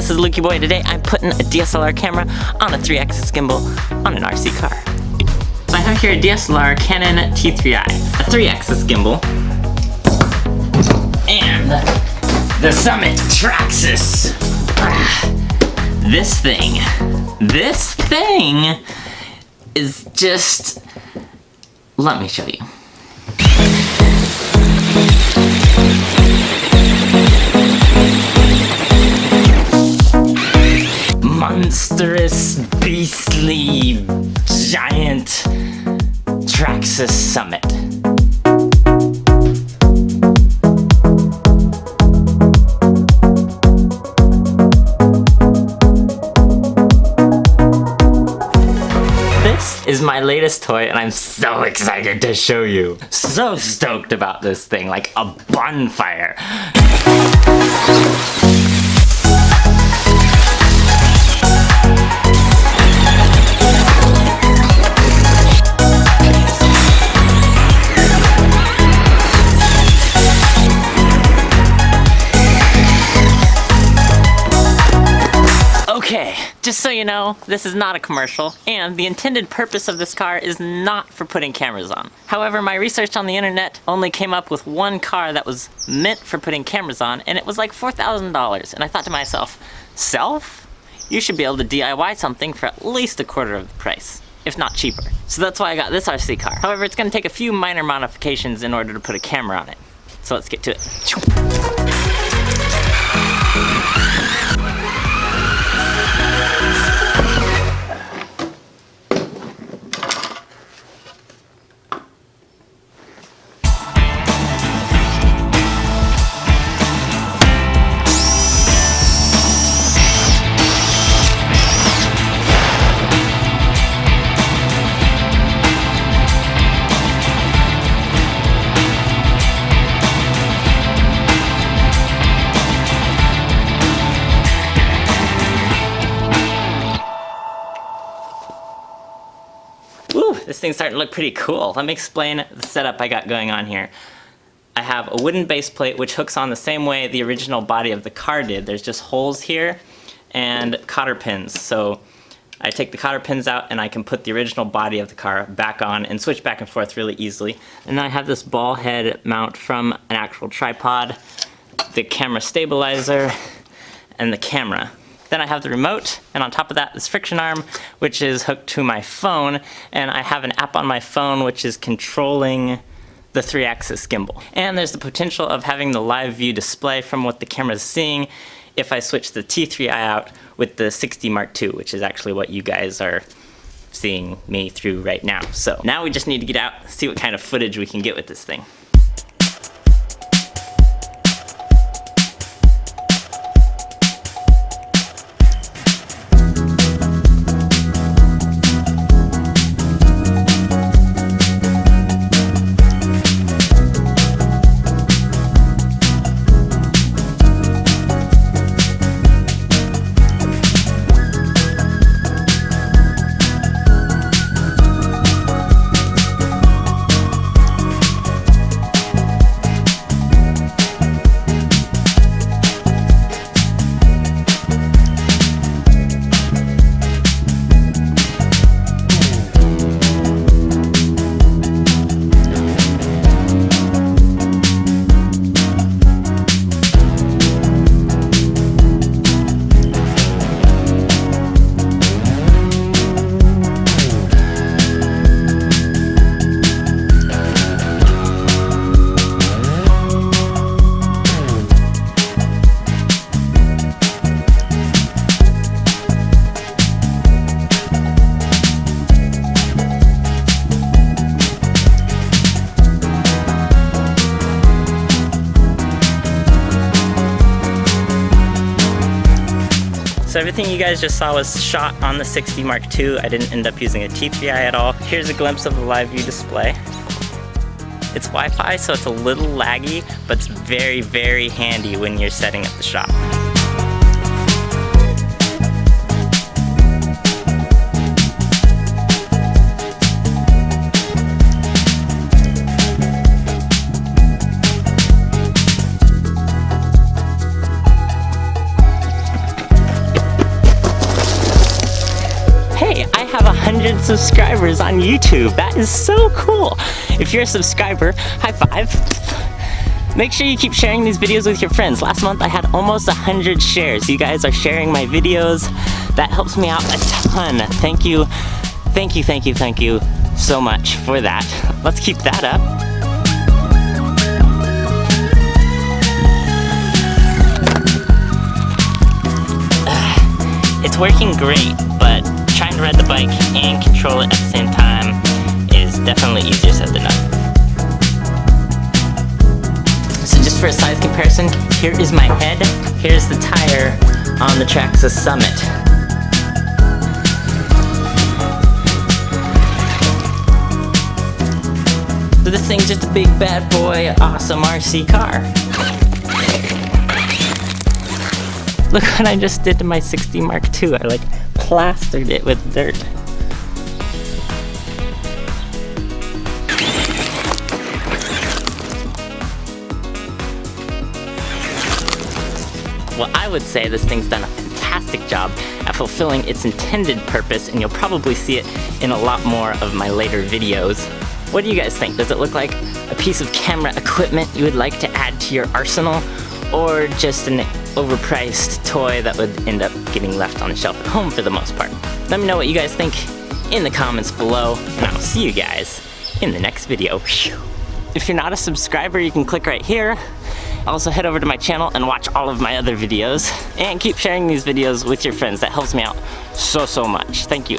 this is Lukey Boy. Today I'm putting a DSLR camera on a 3-axis gimbal on an RC car. So I have here a DSLR Canon T3i, a 3-axis gimbal, and the Summit Traxxas. This thing is just, let me show you. Monstrous, beastly, giant Traxxas Summit. This is my latest toy and I'm so excited to show you. So stoked about this thing, like a bonfire. Okay, just so you know, this is not a commercial, and the intended purpose of this car is not for putting cameras on. However, my research on the internet only came up with one car that was meant for putting cameras on, and it was like $4,000. And I thought to myself, self? You should be able to DIY something for at least a quarter of the price, if not cheaper. So that's why I got this RC car. However, it's gonna take a few minor modifications in order to put a camera on it. So let's get to it. Woo, this thing's starting to look pretty cool. Let me explain the setup I got going on here. I have a wooden base plate which hooks on the same way the original body of the car did. There's just holes here and cotter pins. So I take the cotter pins out and I can put the original body of the car back on and switch back and forth really easily. And then I have this ball head mount from an actual tripod, the camera stabilizer, and the camera. Then I have the remote, and on top of that, this friction arm, which is hooked to my phone, and I have an app on my phone which is controlling the 3-axis gimbal. And there's the potential of having the live view display from what the camera is seeing if I switch the T3i out with the 60 Mark II, which is actually what you guys are seeing me through right now. So now we just need to get out, see what kind of footage we can get with this thing. So everything you guys just saw was shot on the 60 Mark II. I didn't end up using a T3i at all. Here's a glimpse of the live view display. It's Wi-Fi, so it's a little laggy, but it's very, very handy when you're setting up the shop. hey, I have 100 subscribers on YouTube. That is so cool. If you're a subscriber, high five. Make sure you keep sharing these videos with your friends. Last month I had almost 100 shares. You guys are sharing my videos. That helps me out a ton. Thank you. Thank you, thank you, thank you so much for that. Let's keep that up. It's working great, but trying to ride the bike and control it at the same time is definitely easier said than done. So just for a size comparison, here is my head, here's the tire on the Traxxas Summit. So this thing's just a big bad boy, awesome RC car. Look what I just did to my 60 Mark II. I like plastered it with dirt. Well, I would say this thing's done a fantastic job at fulfilling its intended purpose, and you'll probably see it in a lot more of my later videos. What do you guys think? Does it look like a piece of camera equipment you would like to add to your arsenal, or just an overpriced toy that would end up getting left on the shelf at home for the most part? Let me know what you guys think in the comments below, and I'll see you guys in the next video. If you're not a subscriber, you can click right here. Also head over to my channel and watch all of my other videos, and keep sharing these videos with your friends. That helps me out so much. Thank you.